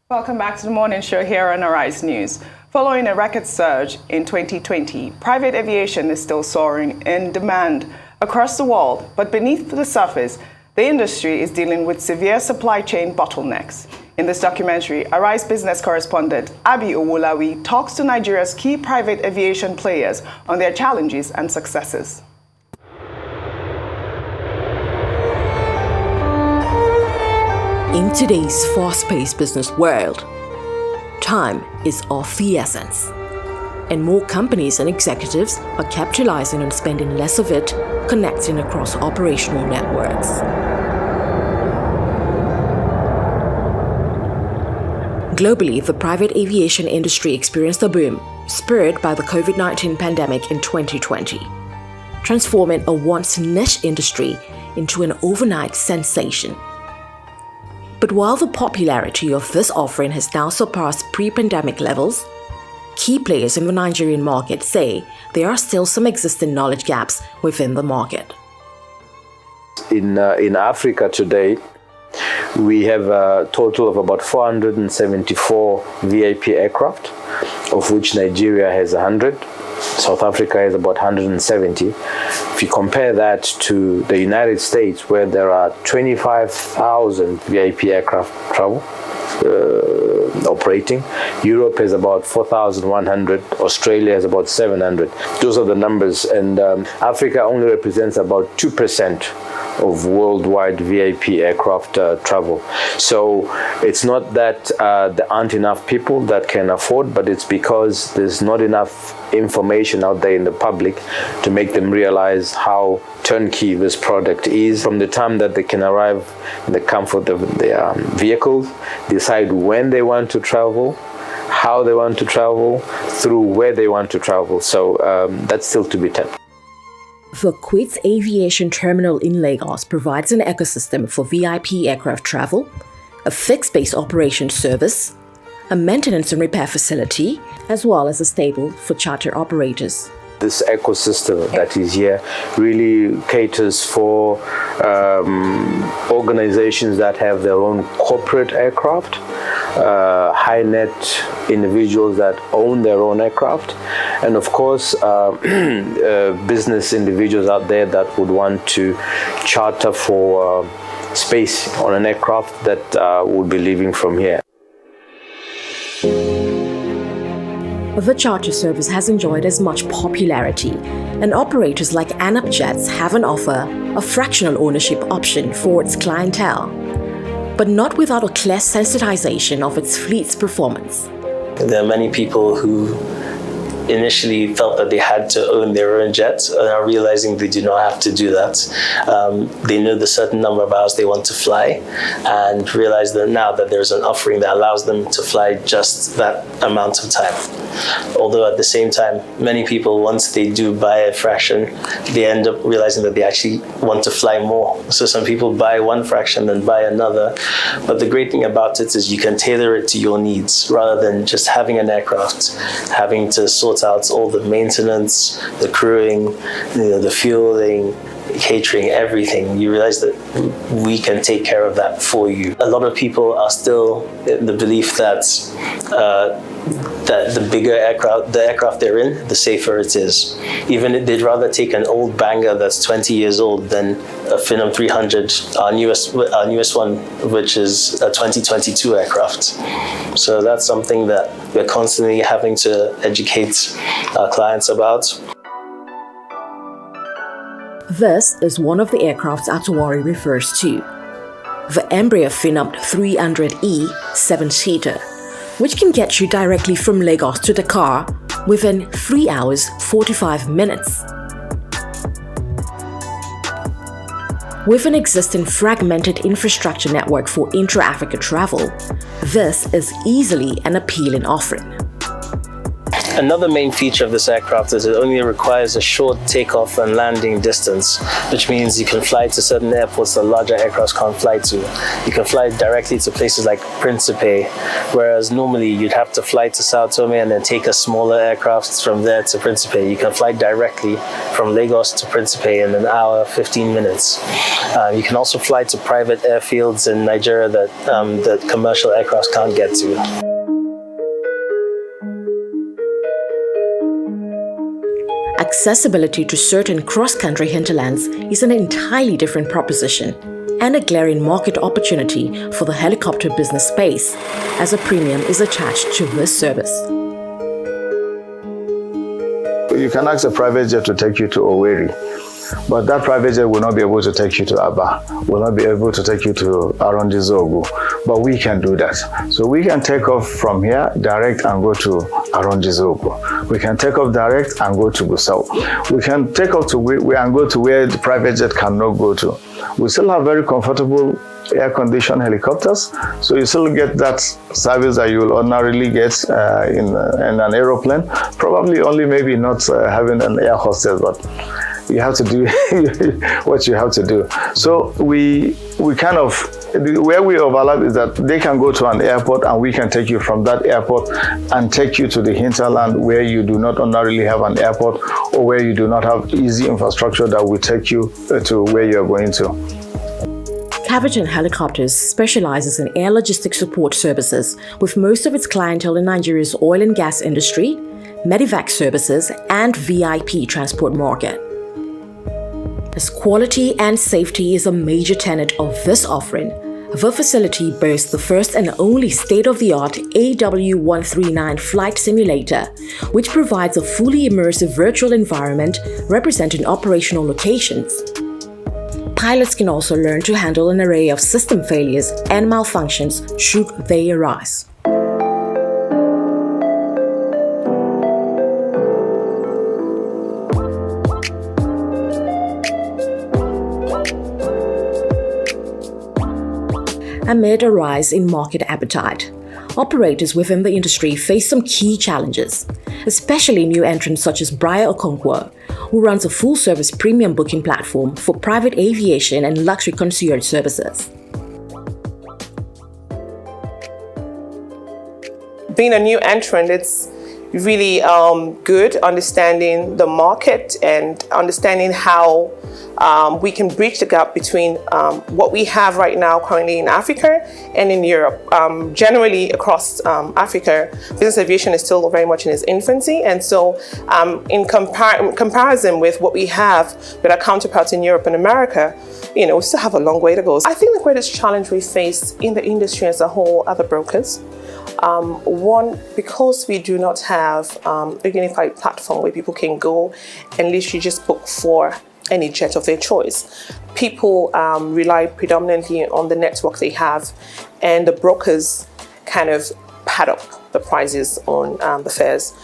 Welcome back to the morning show here on Arise News. Following a record surge in 2020, private aviation is still soaring in demand across the world, but beneath the surface, the industry is dealing with severe supply chain bottlenecks. In this documentary, Arise business correspondent Abi Owolawi talks to Nigeria's key private aviation players on their challenges and successes. In today's fast-paced business world, time is of the essence, and more companies and executives are capitalizing on spending less of it connecting across operational networks. Globally, the private aviation industry experienced a boom, spurred by the COVID-19 pandemic in 2020, transforming a once niche industry into an overnight sensation. But while the popularity of this offering has now surpassed pre-pandemic levels, key players in the Nigerian market say there are still some existing knowledge gaps within the market. In Africa today, we have a total of about 474 VIP aircraft, of which Nigeria has 100. South Africa has about 170. If you compare that to the United States, where there are 25,000 VIP aircraft operating, Europe has about 4,100, Australia has about 700. Those are the numbers, and Africa only represents about 2% of worldwide VIP aircraft travel. So it's not that there aren't enough people that can afford, but it's because there's not enough information out there in the public to make them realize how turnkey this product is. From the time that they can arrive in the comfort of their vehicles, decide when they want to travel, how they want to travel, through where they want to travel. So that's still to be tapped. The Queen's Aviation Terminal in Lagos provides an ecosystem for VIP aircraft travel, a fixed-base operation service, a maintenance and repair facility, as well as a stable for charter operators. This ecosystem that is here really caters for organizations that have their own corporate aircraft, high net individuals that own their own aircraft, and of course business individuals out there that would want to charter for space on an aircraft that would be leaving from here. The charter service has enjoyed as much popularity, and operators like ANAP Jets have on offer a fractional ownership option for its clientele, but not without a clear sensitization of its fleet's performance. There are many people who initially felt that they had to own their own jet and are realizing they do not have to do that. They know the certain number of hours they want to fly and realize that now that there's an offering that allows them to fly just that amount of time. Although at the same time, many people, once they do buy a fraction, they end up realizing that they actually want to fly more. So some people buy one fraction, then buy another. But the great thing about it is you can tailor it to your needs rather than just having an aircraft, having to sort out all the maintenance, the crewing, the fueling, catering, everything. You realize that we can take care of that for you. A lot of people are still in the belief that that the bigger aircraft, the aircraft they're in, the safer it is. Even they'd rather take an old banger that's 20 years old than a Phenom 300, our newest one, which is a 2022 aircraft. So that's something that we're constantly having to educate our clients about. This is one of the aircrafts Atawari refers to, the Embraer Phenom 300E 7-seater, which can get you directly from Lagos to Dakar within 3 hours 45 minutes. With an existing fragmented infrastructure network for intra-Africa travel, this is easily an appealing offering. Another main feature of this aircraft is it only requires a short takeoff and landing distance, which means you can fly to certain airports that larger aircrafts can't fly to. You can fly directly to places like Principe, whereas normally you'd have to fly to Sao Tome and then take a smaller aircraft from there to Principe. You can fly directly from Lagos to Principe in an hour, 15 minutes. You can also fly to private airfields in Nigeria that commercial aircrafts can't get to. Accessibility to certain cross-country hinterlands is an entirely different proposition and a glaring market opportunity for the helicopter business space, as a premium is attached to this service. You can ask a private jet to take you to Owerri, but that private jet will not be able to take you to Aba, will not be able to take you to Arondizogu, but we can do that. So we can take off from here direct and go to Arondizogu. We can take off direct and go to Gusau. We can take off to and go to where the private jet cannot go to. We still have very comfortable air-conditioned helicopters, so you still get that service that you will ordinarily get in an aeroplane. Probably only maybe not having an air hostess, but you have to do what you have to do. So we kind of, where we overlap is that they can go to an airport and we can take you from that airport and take you to the hinterland where you do not ordinarily have an airport or where you do not have easy infrastructure that will take you to where you're going to. Caviton Helicopters specializes in air logistics support services, with most of its clientele in Nigeria's oil and gas industry, medevac services, and VIP transport market. As quality and safety is a major tenet of this offering, the facility boasts the first and only state-of-the-art AW139 flight simulator, which provides a fully immersive virtual environment representing operational locations. Pilots can also learn to handle an array of system failures and malfunctions should they arise. Amid a rise in market appetite, operators within the industry face some key challenges, especially new entrants such as Briar Okonkwo, who runs a full-service premium booking platform for private aviation and luxury concierge services. Being a new entrant, it's really good understanding the market and understanding how we can bridge the gap between what we have right now currently in Africa and in Europe. Generally across Africa, business aviation is still very much in its infancy, and so in comparison with what we have with our counterparts in Europe and America, we still have a long way to go. I think the greatest challenge we face in the industry as a whole are the brokers. One, because we do not have a unified platform where people can go and literally just book for any jet of their choice. People rely predominantly on the network they have, and the brokers kind of pad up the prices on the fares.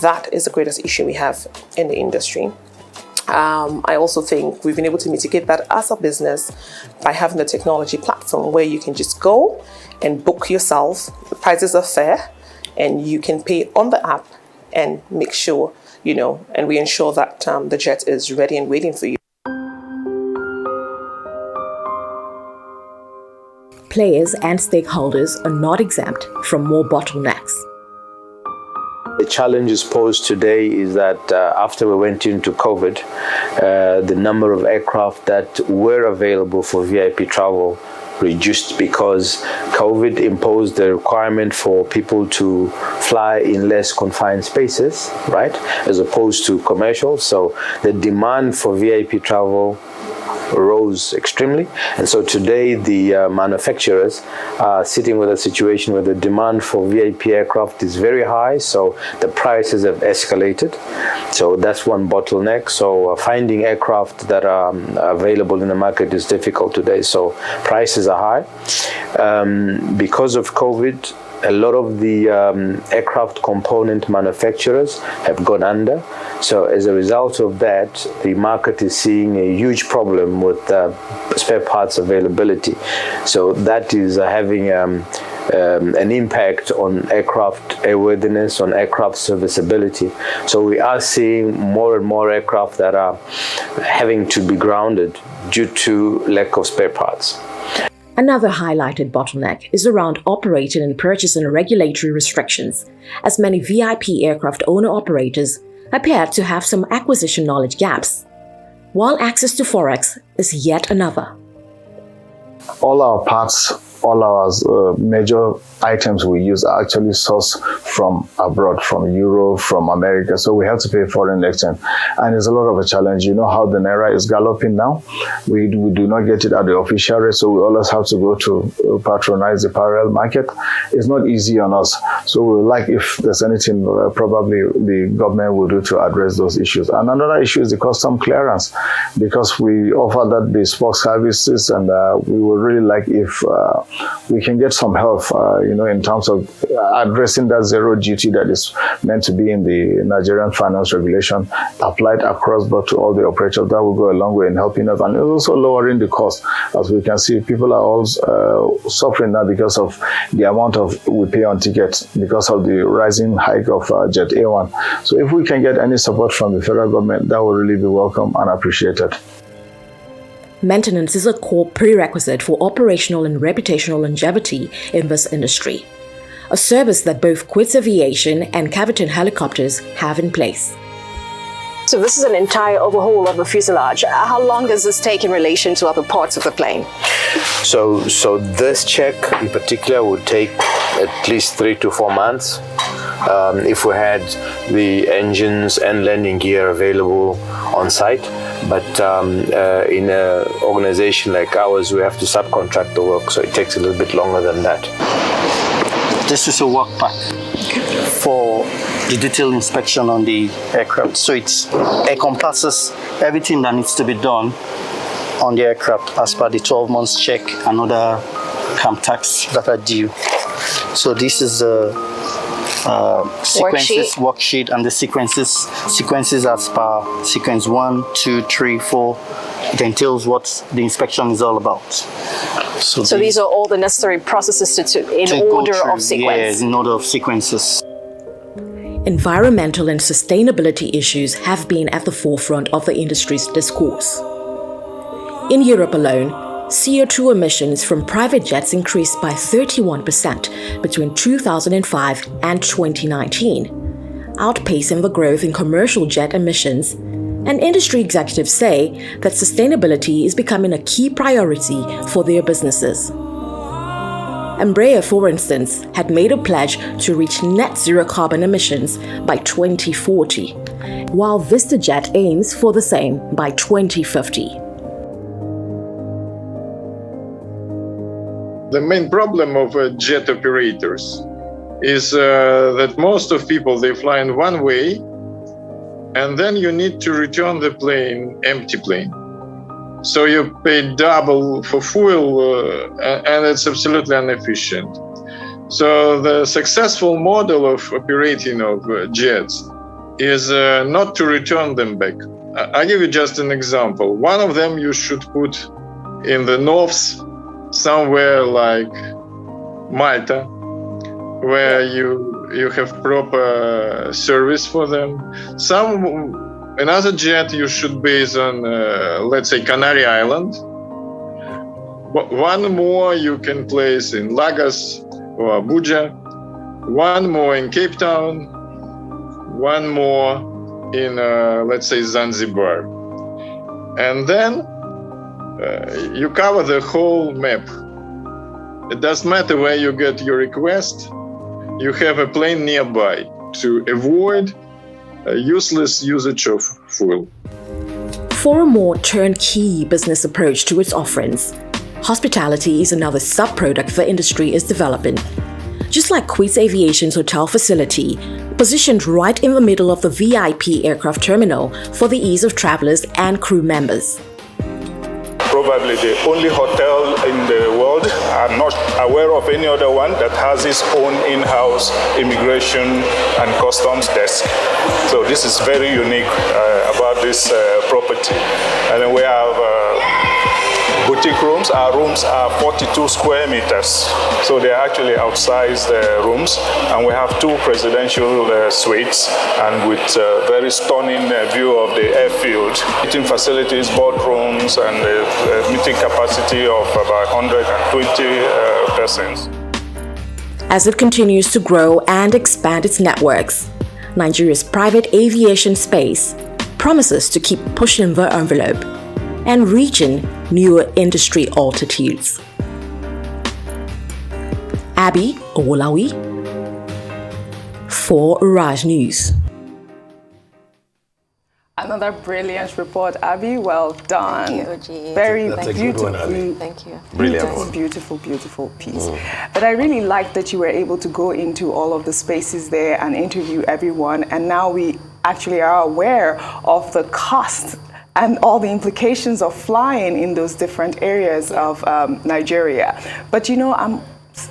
That is the greatest issue we have in the industry. I also think we've been able to mitigate that as a business by having a technology platform where you can just go and book yourself. The prices are fair and you can pay on the app and make sure, and we ensure that the jet is ready and waiting for you. Players and stakeholders are not exempt from more bottlenecks. The challenges posed today is that after we went into COVID, the number of aircraft that were available for VIP travel reduced because COVID imposed the requirement for people to fly in less confined spaces, right, as opposed to commercial. So the demand for VIP travel rose extremely, and so today the manufacturers are sitting with a situation where the demand for VIP aircraft is very high, so the prices have escalated. So that's one bottleneck. So finding aircraft that are available in the market is difficult today, so prices are high. Because of COVID, a lot of the aircraft component manufacturers have gone under. So as a result of that, the market is seeing a huge problem with spare parts availability. So that is having an impact on aircraft airworthiness, on aircraft serviceability. So we are seeing more and more aircraft that are having to be grounded due to lack of spare parts. Another highlighted bottleneck is around operating and purchase and regulatory restrictions, as many VIP aircraft owner-operators appear to have some acquisition knowledge gaps, while access to Forex is yet another. All our parts, all our major items we use are actually sourced from abroad, from Europe, from America. So we have to pay foreign exchange. And it's a lot of a challenge. You know how the Naira is galloping now? We do not get it at the official rate, so we always have to go to patronize the parallel market. It's not easy on us. So we like, if there's anything probably the government will do to address those issues. And another issue is the custom clearance, because we offer that bespoke services, and we would really like if we can get some help, in terms of addressing that zero duty that is meant to be in the Nigerian finance regulation, applied across board to all the operators. That will go a long way in helping us, and it's also lowering the cost. As we can see, people are all suffering now because of the amount of we pay on tickets because of the rising hike of Jet A1. So if we can get any support from the federal government, that will really be welcome and appreciated. Maintenance is a core prerequisite for operational and reputational longevity in this industry, a service that both Quits Aviation and Caviton Helicopters have in place. So this is an entire overhaul of the fuselage. How long does this take in relation to other parts of the plane? So this check in particular would take at least 3 to 4 months. If we had the engines and landing gear available on site. But in an organization like ours, we have to subcontract the work, so it takes a little bit longer than that. This is a work pack for the detailed inspection on the aircraft. So it encompasses everything that needs to be done on the aircraft as per the 12 months check and other camp tax that are due. So this is the worksheet and the sequences as per sequence 1, 2, 3, 4. It entails what the inspection is all about. So these are all the necessary processes in order of sequence. Yeah, in order of sequences. Environmental and sustainability issues have been at the forefront of the industry's discourse. In Europe alone, CO2 emissions from private jets increased by 31% between 2005 and 2019, outpacing the growth in commercial jet emissions, and industry executives say that sustainability is becoming a key priority for their businesses. Embraer, for instance, had made a pledge to reach net zero carbon emissions by 2040, while VistaJet aims for the same by 2050. The main problem of jet operators is that most of people, they fly in one way, and then you need to return the plane, empty plane. So you pay double for fuel, and it's absolutely inefficient. So the successful model of operating of jets is not to return them back. I'll give you just an example. One of them you should put in the north, somewhere like Malta, where you have proper service for them. Another jet you should base on, let's say, Canary Island. One more you can place in Lagos or Abuja. One more in Cape Town. One more in, let's say, Zanzibar. And then you cover the whole map. It doesn't matter where you get your request. You have a plane nearby to avoid useless usage of fuel. For a more turnkey business approach to its offerings, hospitality is another sub-product the industry is developing. Just like Quits Aviation's hotel facility, positioned right in the middle of the VIP aircraft terminal for the ease of travelers and crew members. Probably the only hotel in the world. I'm not aware of any other one that has its own in-house immigration and customs desk. So this is very unique about this property. And then we have boutique rooms. Our rooms are 42 square meters. So they're actually outsized rooms. And we have 2 presidential suites and with very stunning view of the airfield. Meeting facilities, boardrooms, and a meeting capacity of about 120 persons. As it continues to grow and expand its networks, Nigeria's private aviation space promises to keep pushing the envelope and reaching newer industry altitudes. Abby Owolawi for Raj News. Another brilliant report, Abby. Well done. Thank you, Oji. Very That's a good beautiful. one, Abby. Thank you. Brilliant. Beautiful piece. But I really like that you were able to go into all of the spaces there and interview everyone. And now we actually are aware of the cost and all the implications of flying in those different areas of Nigeria. But you know,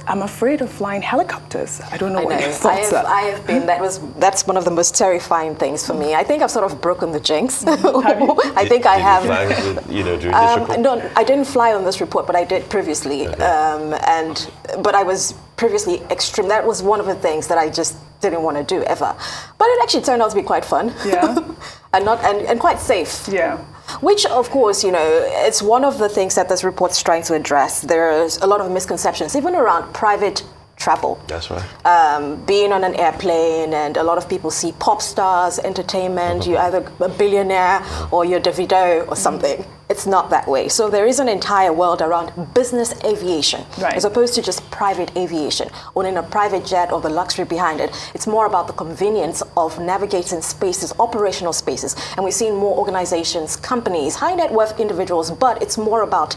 I'm afraid of flying helicopters. I don't know what your thoughts are. I have been. That's one of the most terrifying things for me. I think I've sort of broken the jinx. I think I have. Did you fly, during this report? No, I didn't fly on this report, but I did previously. Okay. But I was previously extreme. That was one of the things that I just didn't want to do ever. But it actually turned out to be quite fun. Yeah. and quite safe. Yeah. Which, of course, you know, it's one of the things that this report's trying to address. There's a lot of misconceptions, even around private travel. That's right. Being on an airplane, and a lot of people see pop stars, entertainment, you're either a billionaire or you're Davido or something. It's not that way. So there is an entire world around business aviation, right, as opposed to just private aviation, owning a private jet or the luxury behind it. It's more about the convenience of navigating spaces, operational spaces. And we're seeing more organizations, companies, high net worth individuals, but it's more about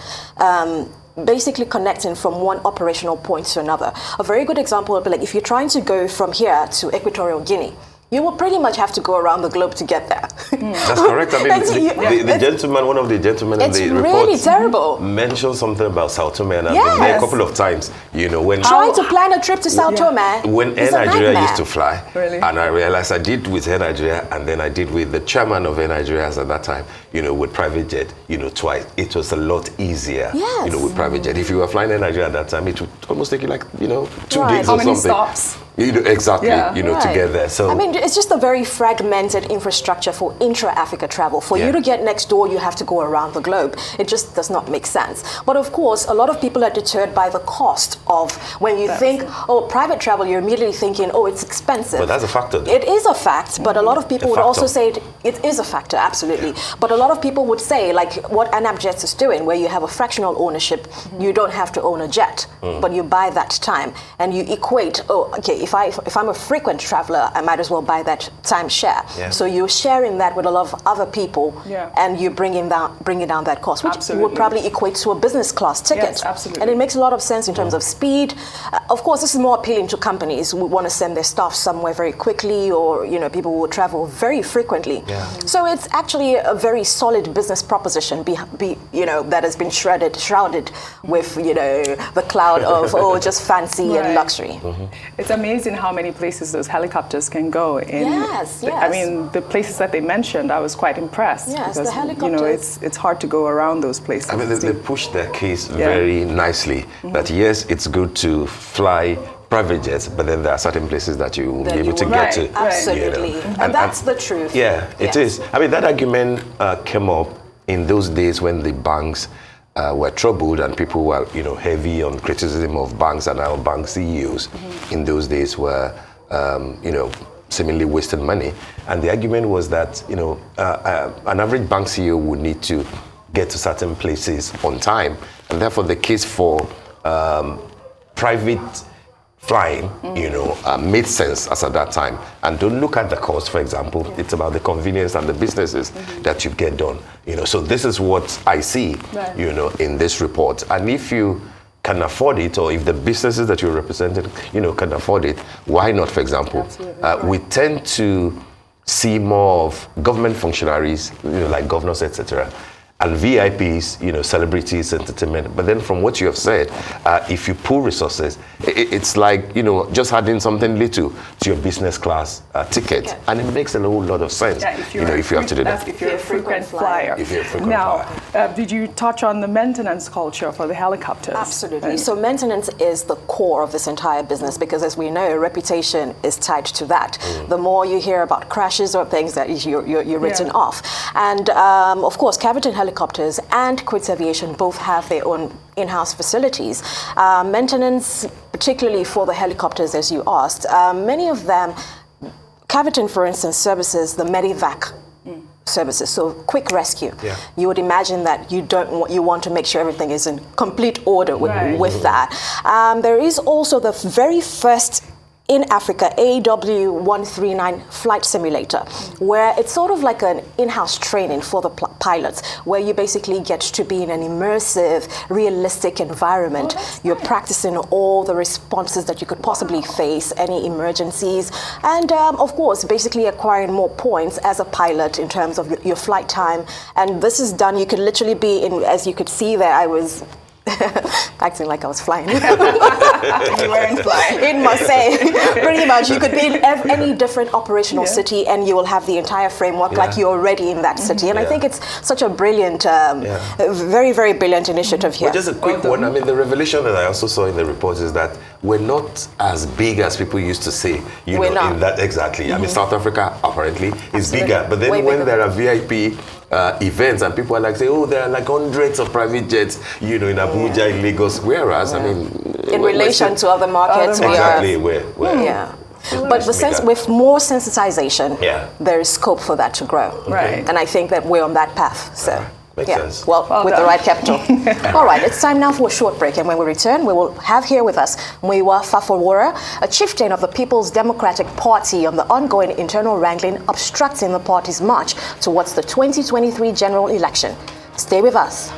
basically connecting from one operational point to another. A very good example would be like if you're trying to go from here to Equatorial Guinea, you will pretty much have to go around the globe to get there. That's correct. I mean, the gentleman, one of the gentlemen in the report, really terrible. mentioned something about Sao Tome, and I've Yes. been there a couple of times. You know, when Trying to plan a trip to Sao Tome when Air is a Nigeria nightmare. used to fly, Really? and I realized I did with Air Nigeria, and then I did with the chairman of Air Nigeria at that time, you know, with private jet, you know, twice. It was a lot easier, Yes. you know, with private jet. If you were flying Air Nigeria at that time, it would almost take you like, you know, 2 Right. days How or many something. stops? You know, exactly, Yeah. you know, to Right. get there. So I mean, it's just a very fragmented infrastructure for intra-Africa travel. For you to get next door, you have to go around the globe. It just does not make sense. But of course, a lot of people are deterred by the cost of when you think, oh, private travel, you're immediately thinking, oh, it's expensive. But that's a factor, though. It is a fact, but a lot of people A would also factor. say it is a factor, absolutely. But a lot of people would say, like what AnapJet is doing, where you have a fractional ownership, you don't have to own a jet, but you buy that time and you equate, oh, okay, if I'm a frequent traveler, I might as well buy that timeshare. Yeah. So you're sharing that with a lot of other people, Yeah. and you're bringing down that cost, which Absolutely. would probably equate to a business class ticket. Yes, absolutely. And it makes a lot of sense in terms of speed. Of course, this is more appealing to companies who want to send their staff somewhere very quickly, or you know, people who travel very frequently. Yeah. So it's actually a very solid business proposition, you know, that has been shrouded with, you know, the cloud of just fancy Right. and luxury. It's amazing how many places those helicopters can go in. Yes, I yes. mean, the places that they mentioned, I was quite impressed. Yes, the because, you know, helicopters. it's hard to go around those places. I mean, they push their case Yeah. very nicely. That yes, it's good to fly private jets, but then there are certain places that you will That be able you to will- get Right, to. right. Absolutely. You know. And that's the truth. Yeah, it Yes. is. I mean, that argument came up in those days when the banks were troubled and people were, you know, heavy on criticism of banks, and our bank CEOs in those days were, you know, seemingly wasting money. And the argument was that, you know, an average bank CEO would need to get to certain places on time, and therefore the case for private flying, you know, made sense as at that time. And don't look at the cost, for example. It's about the convenience and the businesses that you get done. You know, so this is what I see, Right. you know, in this report. And if you can afford it, or if the businesses that you're representing, you know, can afford it, why not, for example? We tend to see more of government functionaries, you know, like governors, etc., and VIPs, celebrities, entertainment. But then from what you have said, if you pool resources, it's like, just adding something little to your business class ticket. And it makes a whole lot of sense, if you have to do that. If you're a frequent flyer. If you're a frequent flyer. Did you touch on the maintenance culture for the helicopters? Absolutely. So maintenance is the core of this entire business because, as we know, reputation is tied to that. The more you hear about crashes or things, that you're written off. And of course, Caviton Helicopters and Quits Aviation both have their own in-house facilities. Maintenance, particularly for the helicopters, as you asked, many of them, Caviton, for instance, services the Medivac services, so quick rescue. You would imagine that you want to make sure everything is in complete order with that. There is also the very first in Africa, AW139 flight simulator, where it's sort of like an in-house training for the pilots, where you basically get to be in an immersive, realistic environment. You're practicing all the responses that you could possibly face, any emergencies, and of course, basically acquiring more points as a pilot in terms of your flight time. And this is done, you could literally be in, as you could see there, I was acting like I was flying. You weren't flying. In Marseille, pretty much. You could be in any different operational city and you will have the entire framework like you're already in that city. And I think it's such a brilliant, very, very brilliant initiative here. Well, just a quick one. I mean, the revelation that I also saw in the report is that we're not as big as people used to say. In that exactly. I mean, South Africa apparently is bigger, but then when there are VIP events and people are like, say, oh, there are like hundreds of private jets, in Abuja, in Lagos, whereas, I mean, in relation to other markets, exactly, but with more sensitization, there is scope for that to grow. And I think that we're on that path. So. Makes sense. Well with the right capital. All right, it's time now for a short break, and when we return, we will have here with us Muyiwa Fafawora, a chieftain of the People's Democratic Party, on the ongoing internal wrangling obstructing the party's march towards the 2023 general election. Stay with us.